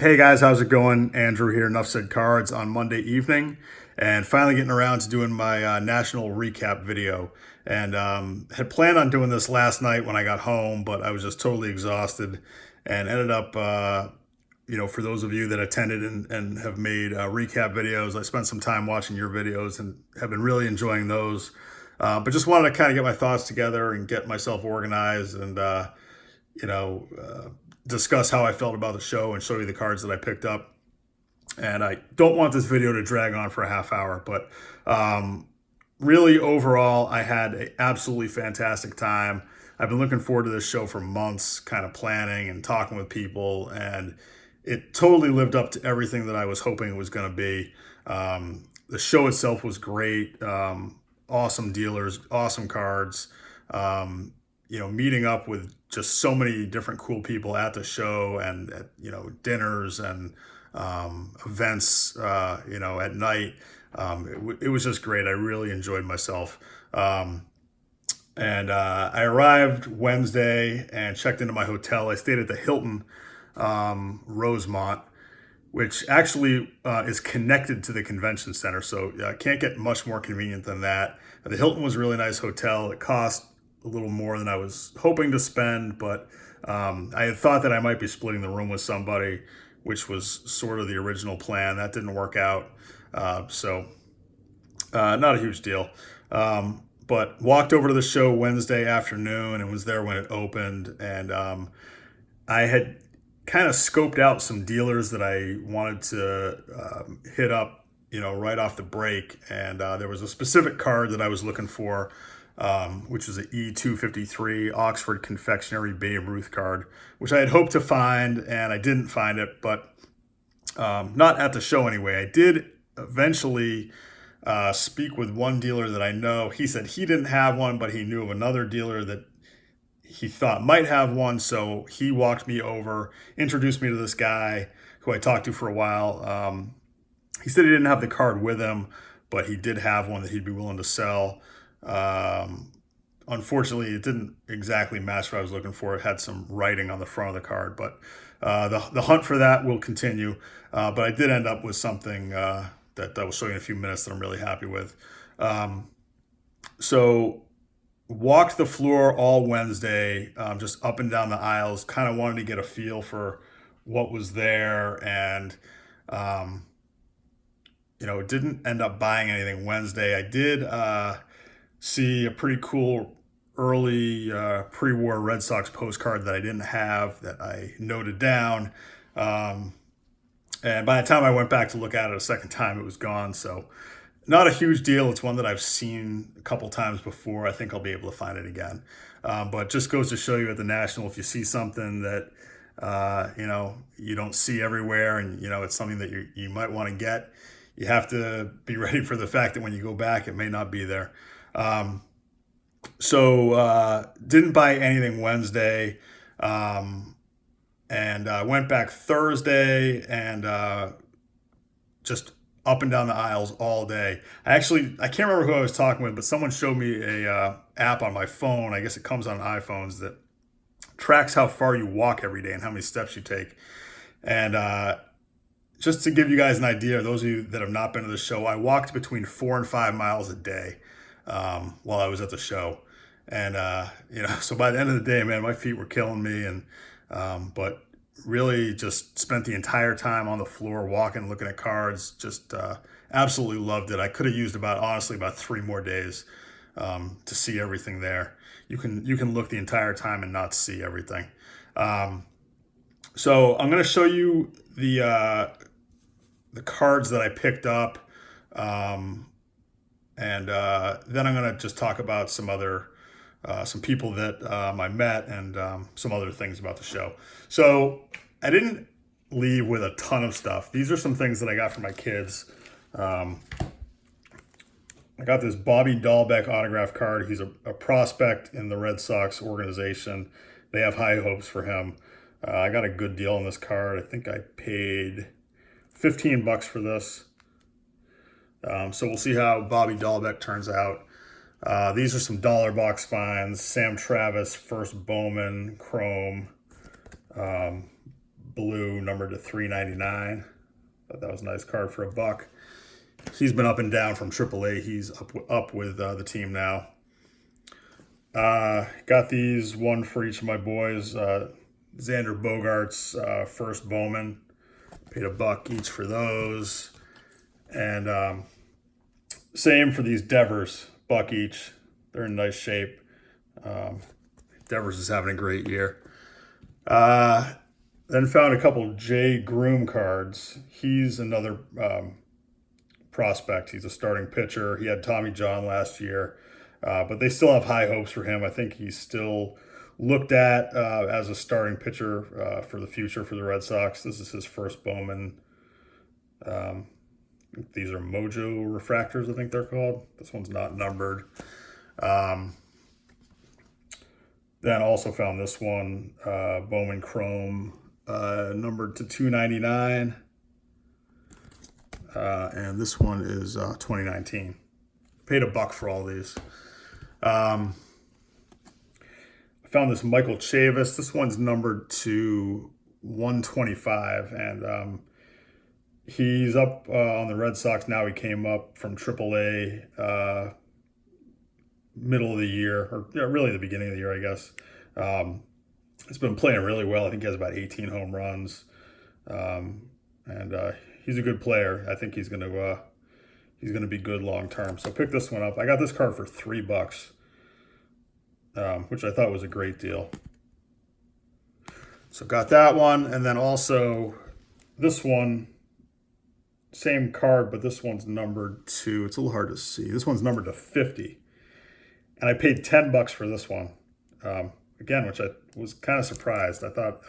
Hey guys, how's it going? Andrew here, Enough Said Cards on Monday evening, and finally getting around to doing my national recap video. And had planned on doing this last night when I got home, but I was just totally exhausted, and ended up, for those of you that attended and have made recap videos, I spent some time watching your videos and have been really enjoying those. But just wanted to kind of get my thoughts together and get myself organized and you know, uh, discuss how I felt about the show and show you the cards that I picked up. And I don't want this video to drag on for a half hour, but really overall, I had an absolutely fantastic time. I've been looking forward to this show for months, kind of planning and talking with people, and it totally lived up to everything that I was hoping it was going to be. The show itself was great. Awesome dealers, awesome cards. Meeting up with just so many different cool people at the show and at, dinners and events, at night. It was just great. I really enjoyed myself. And I arrived Wednesday and checked into my hotel. I stayed at the Hilton Rosemont, which actually is connected to the convention center. So can't get much more convenient than that. The Hilton was a really nice hotel. It cost a little more than I was hoping to spend, but I had thought that I might be splitting the room with somebody, which was sort of the original plan. That didn't work out. So not a huge deal. But walked over to the show Wednesday afternoon and was there when it opened. And I had kind of scoped out some dealers that I wanted to hit up, right off the break. And there was a specific card that I was looking for, which was an E253 Oxford Confectionery Babe Ruth card, which I had hoped to find, and I didn't find it, but not at the show anyway. I did eventually speak with one dealer that I know. He said he didn't have one, but he knew of another dealer that he thought might have one. So he walked me over, introduced me to this guy who I talked to for a while. He said he didn't have the card with him, but he did have one that he'd be willing to sell. Unfortunately, it didn't exactly match what I was looking for. It had some writing on the front of the card, but the hunt for that will continue. But I did end up with something that I will show you in a few minutes that I'm really happy with. So walked the floor all Wednesday, just up and down the aisles. Kind of wanted to get a feel for what was there, and didn't end up buying anything Wednesday. I did see a pretty cool early pre-war Red Sox postcard that I didn't have that I noted down. And by the time I went back to look at it a second time, it was gone. So not a huge deal. It's one that I've seen a couple times before. I think I'll be able to find it again. But just goes to show you at the National, if you see something that, you don't see everywhere, and, it's something that you might want to get, you have to be ready for the fact that when you go back, it may not be there. So didn't buy anything Wednesday, and went back Thursday and just up and down the aisles all day. I can't remember who I was talking with, but someone showed me a app on my phone. I guess it comes on iPhones that tracks how far you walk every day and how many steps you take. And just to give you guys an idea, those of you that have not been to the show, I walked between 4 and 5 miles a day while I was at the show. And, so by the end of the day, man, my feet were killing me. But really just spent the entire time on the floor, walking, looking at cards, just absolutely loved it. I could have used honestly, about 3 more days to see everything there. You can look the entire time and not see everything. So I'm going to show you the cards that I picked up. And then I'm going to just talk about some people that I met, and some other things about the show. So I didn't leave with a ton of stuff. These are some things that I got for my kids. I got this Bobby Dahlbeck autograph card. He's a prospect in the Red Sox organization. They have high hopes for him. I got a good deal on this card. I think I paid $15 for this. So we'll see how Bobby Dahlbeck turns out. These are some dollar box finds. Sam Travis, first Bowman, Chrome, blue, numbered to 399. Thought that was a nice card for $1. He's been up and down from AAA. He's up with the team now. Got these, one for each of my boys. Xander Bogaerts, first Bowman. Paid $1 each for those. And same for these Devers, $1 each. They're in nice shape. Devers is having a great year. Then found a couple Jay Groom cards. He's another prospect. He's a starting pitcher. He had Tommy John last year, but they still have high hopes for him. I think he's still looked at as a starting pitcher for the future for the Red Sox. This is his first Bowman. These are Mojo refractors, I think they're called. This one's not numbered. Then also found this one, Bowman Chrome, numbered to 299. And this one is 2019. Paid $1 for all these. I found this Michael Chavis. This one's numbered to 125, and he's up on the Red Sox now. He came up from AAA middle of the year, or really the beginning of the year, I guess. He's been playing really well. I think he has about 18 home runs, and he's a good player. I think he's gonna be good long term. So pick this one up. I got this card for $3, which I thought was a great deal. So got that one, and then also this one, same card, but this one's numbered to, it's a little hard to see. This one's numbered to 50. And I paid $10 for this one. Again, which I was kind of surprised. I thought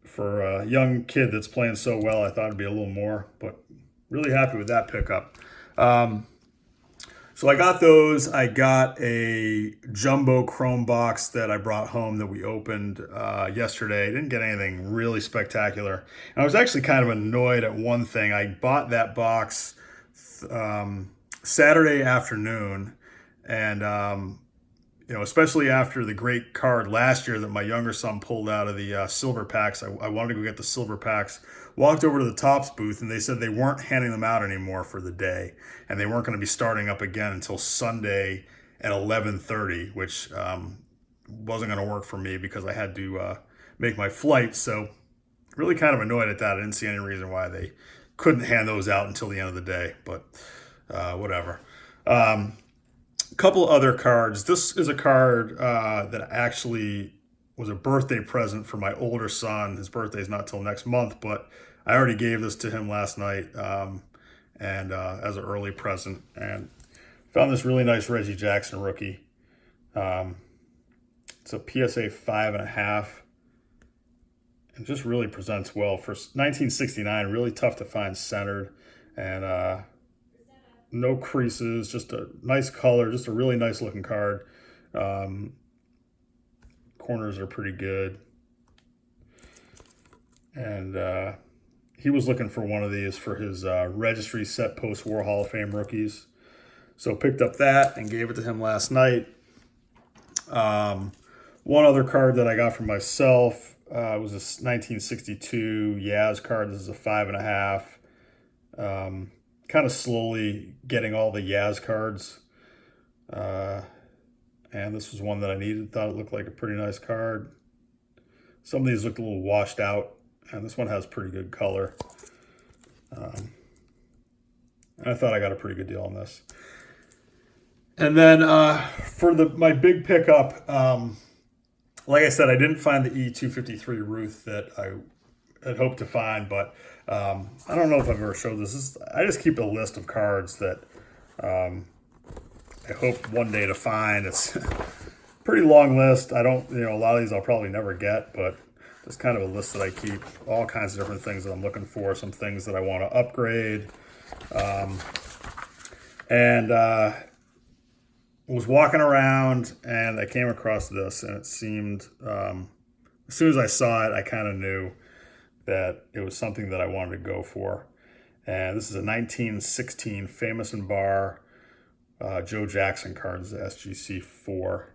for a young kid that's playing so well, I thought it'd be a little more, but really happy with that pickup. So I got those. I got a jumbo chrome box that I brought home that we opened yesterday. I didn't get anything really spectacular. And I was actually kind of annoyed at one thing. I bought that box Saturday afternoon, and especially after the great card last year that my younger son pulled out of the silver packs, I wanted to go get the silver packs. Walked over to the Topps booth, and they said they weren't handing them out anymore for the day, and they weren't going to be starting up again until Sunday at 11:30, which wasn't going to work for me because I had to make my flight. So really kind of annoyed at that. I didn't see any reason why they couldn't hand those out until the end of the day, but whatever. Couple other cards. This is a card that actually was a birthday present for my older son. His birthday is not till next month, but I already gave this to him last night and as an early present, and found this really nice Reggie Jackson rookie. It's a PSA 5.5, and just really presents well. For 1969, really tough to find centered, and no creases, just a nice color, just a really nice looking card. Corners are pretty good. And he was looking for one of these for his registry set post-war Hall of Fame rookies. So picked up that and gave it to him last night. One other card that I got for myself was a 1962 Yaz card. This is a 5.5. Kind of slowly getting all the Yaz cards. And this was one that I needed. Thought it looked like a pretty nice card. Some of these looked a little washed out, and this one has pretty good color. And I thought I got a pretty good deal on this. And then for my big pickup, like I said, I didn't find the E253 Ruth that I had hoped to find, but I don't know if I've ever showed this. I just keep a list of cards that I hope one day to find. It's a pretty long list. I don't, a lot of these I'll probably never get, but it's kind of a list that I keep. All kinds of different things that I'm looking for, some things that I want to upgrade. And was walking around and I came across this, and it seemed, as soon as I saw it, I kind of knew that it was something that I wanted to go for. And this is a 1916 Famous and Bar Joe Jackson card. This is SGC 4.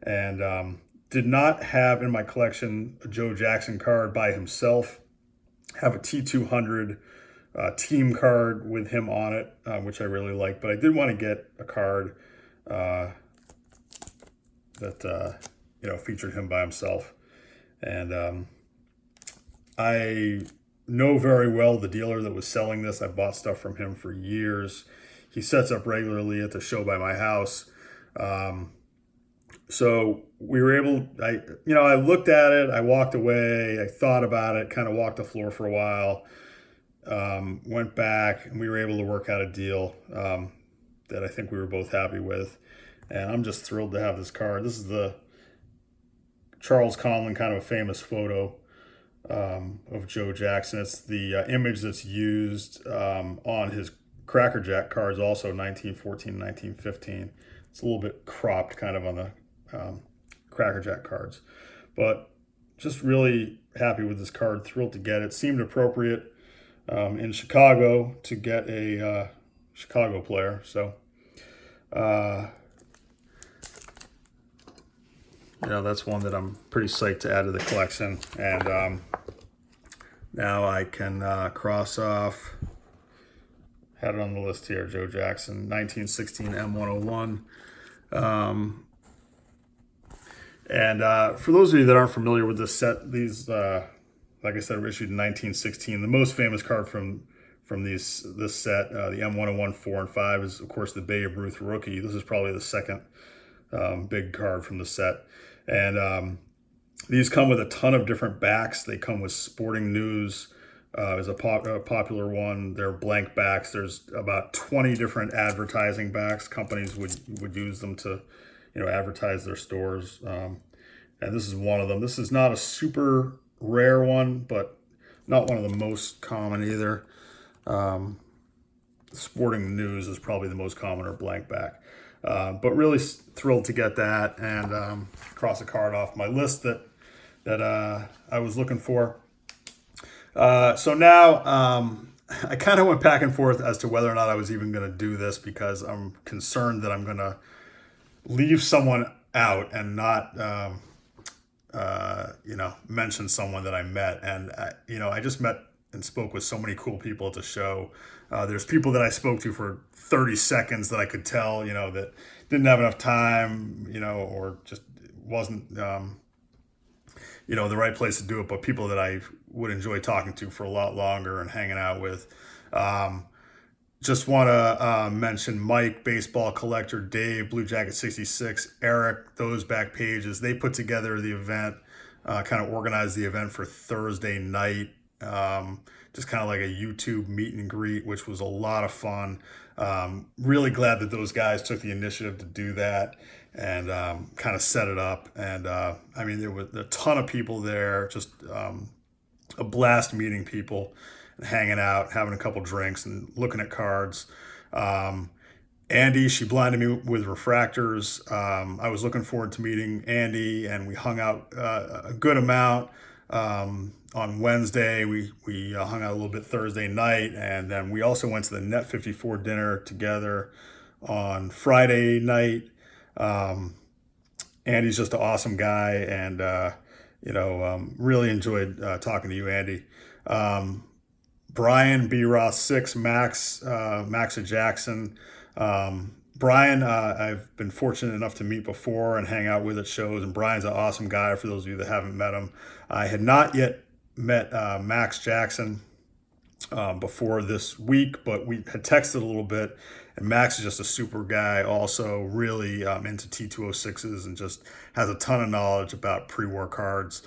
And did not have in my collection a Joe Jackson card by himself. Have a T200 team card with him on it, which I really like. But I did want to get a card that featured him by himself. And I know very well the dealer that was selling this. I bought stuff from him for years. He sets up regularly at the show by my house. So we were able, I looked at it, I walked away, I thought about it, kind of walked the floor for a while, went back, and we were able to work out a deal that I think we were both happy with. And I'm just thrilled to have this card. This is the Charles Conlon, kind of a famous photo of Joe Jackson. It's the image that's used on his Cracker Jack cards, also 1914, 1915. It's a little bit cropped kind of on the Cracker Jack cards. But just really happy with this card, thrilled to get it. Seemed appropriate in Chicago to get a Chicago player. So, that's one that I'm pretty psyched to add to the collection. And now I can cross off, had it on the list here, Joe Jackson, 1916 M101. And for those of you that aren't familiar with this set, these, like I said, were issued in 1916. The most famous card from this set, the M101 4 and 5, is, of course, the Babe Ruth rookie. This is probably the second big card from the set. And these come with a ton of different backs. They come with Sporting News is a popular one. They're blank backs. There's about 20 different advertising backs. Companies would use them to, advertise their stores. And this is one of them. This is not a super rare one, but not one of the most common either. Sporting News is probably the most common, or blank back. But really thrilled to get that and cross a card off my list that I was looking for. So now I kind of went back and forth as to whether or not I was even going to do this, because I'm concerned that I'm going to leave someone out and not, mention someone that I met. And, I just met and spoke with so many cool people at the show. There's people that I spoke to for 30 seconds that I could tell, that didn't have enough time, or just wasn't, the right place to do it, but people that I would enjoy talking to for a lot longer and hanging out with. Just want to mention Mike, Baseball Collector, Dave, Blue Jacket 66, Eric, those back pages. They put together the event, kind of organized the event for Thursday night. Just kind of like a YouTube meet and greet, which was a lot of fun. Really glad that those guys took the initiative to do that and kind of set it up. And there was a ton of people there, just a blast meeting people, and hanging out, having a couple drinks and looking at cards. Andy, she blinded me with refractors. I was looking forward to meeting Andy, and we hung out a good amount. On Wednesday, we hung out a little bit Thursday night, and then we also went to the Net 54 dinner together on Friday night. Andy's just an awesome guy, and really enjoyed talking to you, Andy. Brian, B. Ross 6, Max Jackson. Brian, I've been fortunate enough to meet before and hang out with at shows, and Brian's an awesome guy for those of you that haven't met him. I had not yet met Max Jackson before this week, but we had texted a little bit, and Max is just a super guy, also really into T206s, and just has a ton of knowledge about pre-war cards.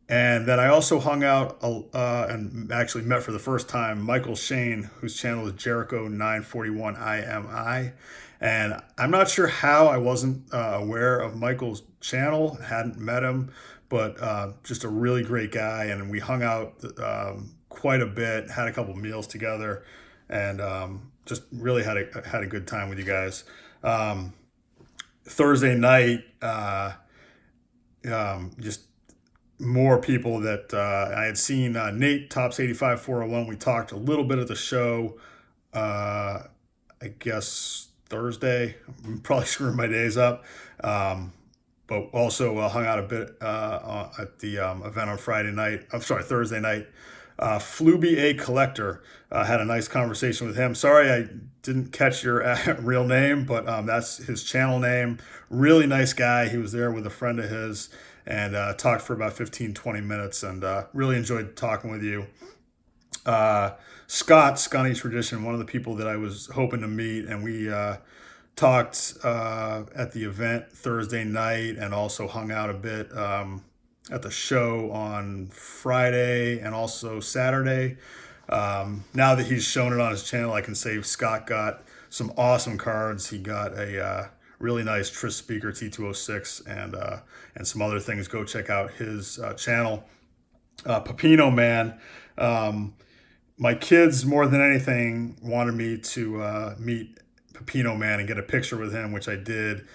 And then I also hung out and actually met for the first time Michael Shane, whose channel is Jericho 941 IMI. And I'm not sure how I wasn't aware of Michael's channel, hadn't met him, but just a really great guy. And we hung out quite a bit, had a couple meals together, and just really had a good time with you guys. Thursday night, just more people that I had seen. Nate, Tops 85 401. We talked a little bit at the show, I guess Thursday. I'm probably screwing my days up. but also hung out a bit at the event on Friday night. I'm sorry, Thursday night. Fluby A Collector, had a nice conversation with him. Sorry I didn't catch your real name, but that's his channel name. Really nice guy. He was there with a friend of his and talked for about 15-20 minutes, and really enjoyed talking with you. Scott, Scunny Tradition, one of the people that I was hoping to meet, and we talked at the event Thursday night and also hung out a bit at the show on Friday and also Saturday. Now that he's shown it on his channel, I can say Scott got some awesome cards. He got a really nice Tris Speaker T206 and some other things. Go check out his channel. Pepino Man. My kids, more than anything, wanted me to meet Pepino Man and get a picture with him, which I did.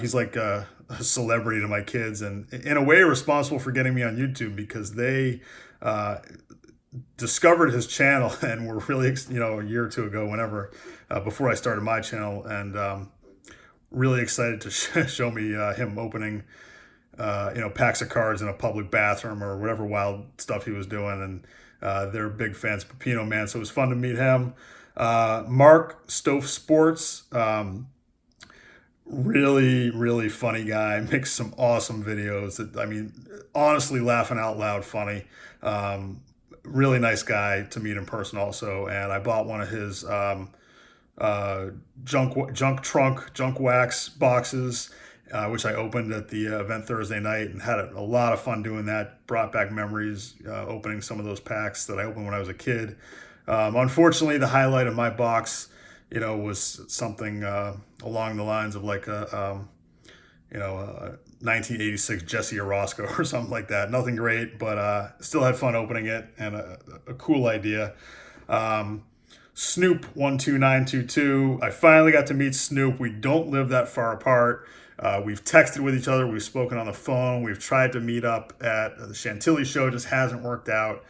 He's like a celebrity to my kids, and in a way responsible for getting me on YouTube, because they discovered his channel and were really, a year or two ago, whenever, before I started my channel, and really excited to show me him opening packs of cards in a public bathroom or whatever wild stuff he was doing. And they're big fans of Pepino Man, so it was fun to meet him. Mark Stofe Sports, really funny guy, makes some awesome videos that, I mean, honestly laughing out loud funny. Really nice guy to meet in person also. And I bought one of his junk wax boxes, which I opened at the event Thursday night and had a lot of fun doing that. Brought back memories, opening some of those packs that I opened when I was a kid. Unfortunately, the highlight of my box, was something along the lines of like a 1986 Jesse Orozco or something like that. Nothing great, but still had fun opening it, and a cool idea. Snoop 12922. I finally got to meet Snoop. We don't live that far apart. We've texted with each other. We've spoken on the phone. We've tried to meet up at the Chantilly show. Just hasn't worked out.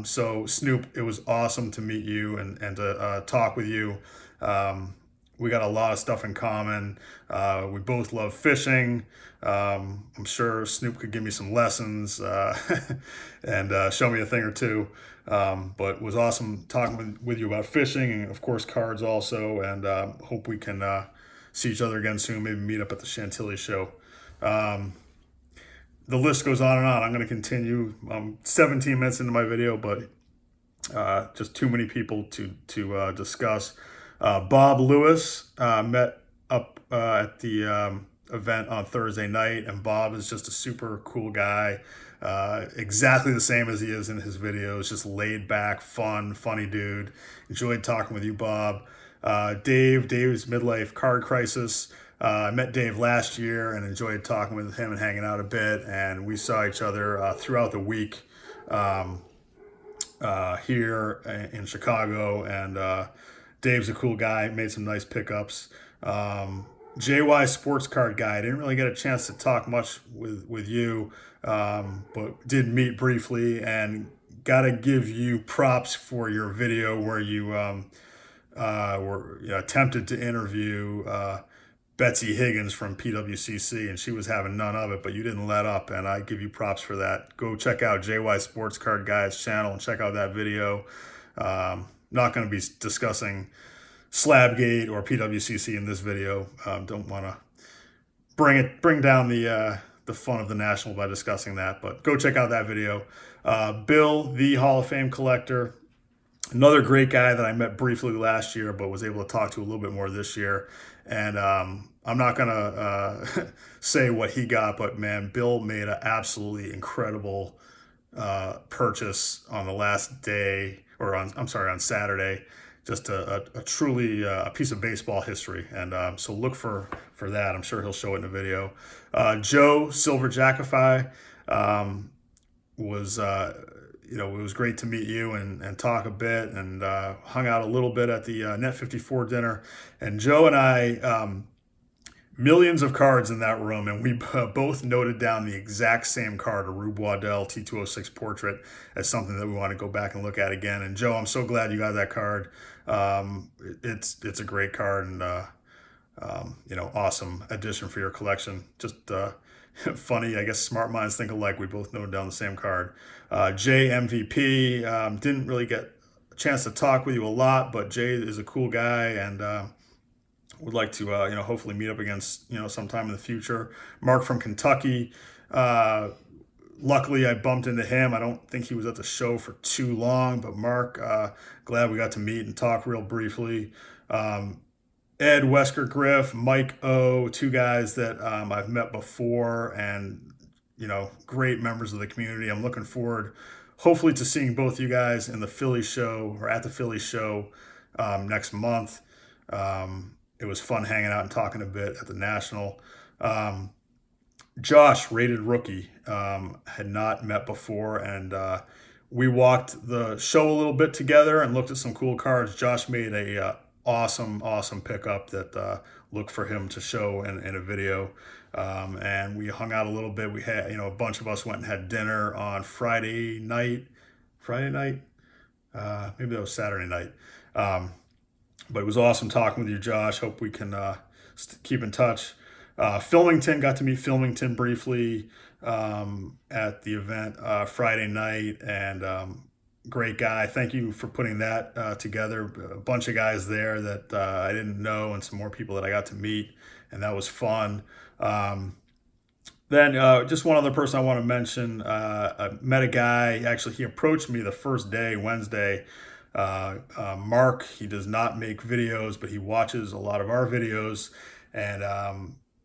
So Snoop, it was awesome to meet you and to talk with you. We got a lot of stuff in common. We both love fishing. I'm sure Snoop could give me some lessons and show me a thing or two. But it was awesome talking with you about fishing and, of course, cards also. And hope we can see each other again soon, maybe meet up at the Chantilly show. The list goes on and on. I'm going to continue. I'm 17 minutes into my video, but just too many people to discuss. Bob Lewis met up at the event on Thursday night, and Bob is just a super cool guy. Exactly the same as he is in his videos, just laid back, funny dude. Enjoyed talking with you, Bob. Dave's Midlife Card Crisis. I met Dave last year and enjoyed talking with him and hanging out a bit, and we saw each other throughout the week here in Chicago, and Dave's a cool guy, made some nice pickups. JY Sports Card Guy, I didn't really get a chance to talk much with you, but did meet briefly, and gotta give you props for your video where you were attempted to interview Betsy Higgins from PWCC, and she was having none of it, but you didn't let up, and I give you props for that. Go check out JY Sports Card Guy's channel and check out that video. Not going to be discussing Slabgate or PWCC in this video. Don't want to bring down the fun of the National by discussing that, but go check out that video. Bill, the Hall of Fame collector, another great guy that I met briefly last year, but was able to talk to a little bit more this year. And I'm not going to say what he got, but man, Bill made an absolutely incredible purchase on the last day, or on Saturday. Just a truly a piece of baseball history. And so look for that. I'm sure he'll show it in a video. Joe Silver Jackify was... it was great to meet you and talk a bit, and hung out a little bit at the Net 54 dinner. And Joe and I, millions of cards in that room, and we both noted down the exact same card, a Rube Waddell T206 portrait, as something that we want to go back and look at again. And Joe, I'm so glad you got that card. It's a great card, and awesome addition for your collection. Just funny. I guess smart minds think alike. We both know down the same card. Jay MVP, didn't really get a chance to talk with you a lot, but Jay is a cool guy, and would like to hopefully meet up against sometime in the future. Mark from Kentucky. Luckily, I bumped into him. I don't think he was at the show for too long, but Mark, glad we got to meet and talk real briefly. Ed, Wesker Griff, Mike O, two guys that I've met before, and great members of the community. I'm looking forward, hopefully, to seeing both you guys in the Philly show or at the Philly show next month. It was fun hanging out and talking a bit at the National. Josh, rated rookie, had not met before, and we walked the show a little bit together and looked at some cool cards. Josh made a awesome pickup that looked for him to show in a video, and we hung out a little bit. We had a bunch of us went and had dinner on Friday night, maybe that was Saturday night. But it was awesome talking with you, Josh. Hope we can keep in touch. Filmington, got to meet Filmington briefly at the event Friday night, and great guy. Thank you for putting that together. A bunch of guys there that I didn't know, and some more people that I got to meet, and that was fun. Then just one other person I want to mention. I met a guy. Actually, he approached me the first day, Wednesday. Mark, he does not make videos, but he watches a lot of our videos, and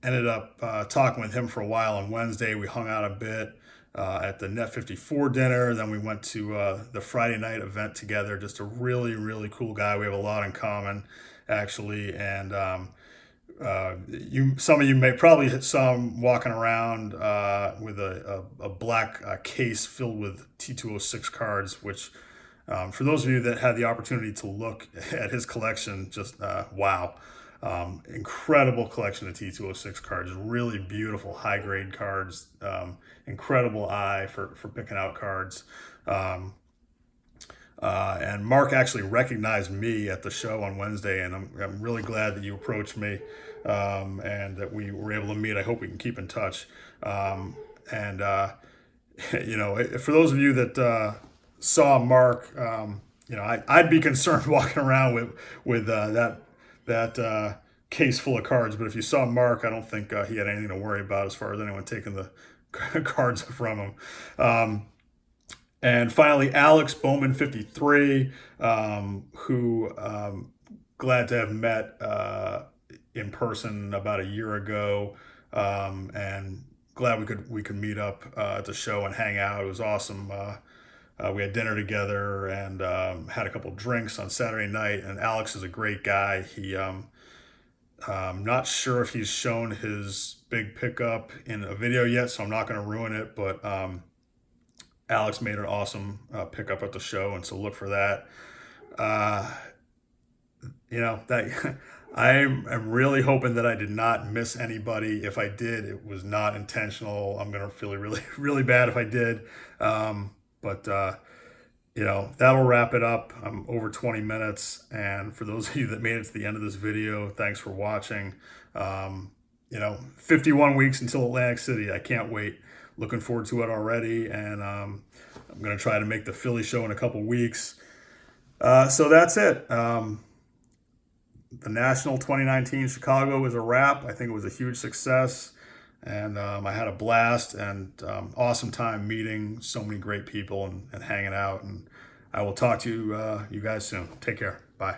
ended up talking with him for a while on Wednesday. We hung out a bit at the Net 54 dinner. Then we went to the Friday night event together. Just a really cool guy. We have a lot in common, actually. And some of you may probably saw him walking around with a black case filled with T206 cards, which for those of you that had the opportunity to look at his collection, just wow. Incredible collection of T206 cards, really beautiful high grade cards, incredible eye for picking out cards. And Mark actually recognized me at the show on Wednesday, and I'm really glad that you approached me and that we were able to meet. I hope we can keep in touch. And for those of you that saw Mark, I'd be concerned walking around with that case full of cards. But if you saw Mark, I don't think he had anything to worry about as far as anyone taking the cards from him. And finally, Alex Bowman 53, who glad to have met in person about a year ago, and glad we could meet up at the show and hang out. It was awesome. We had dinner together and had a couple drinks on Saturday night. And Alex is a great guy. He, I'm not sure if he's shown his big pickup in a video yet, so I'm not going to ruin it. But Alex made an awesome pickup at the show, and so look for that. That I'm really hoping that I did not miss anybody. If I did, it was not intentional. I'm going to feel really bad if I did. But that'll wrap it up. I'm over 20 minutes. And for those of you that made it to the end of this video, thanks for watching. 51 weeks until Atlantic City. I can't wait. Looking forward to it already. And I'm going to try to make the Philly show in a couple weeks. So that's it. The National 2019 Chicago is a wrap. I think it was a huge success. And I had a blast and awesome time meeting so many great people and hanging out. And I will talk to you guys soon. Take care. Bye.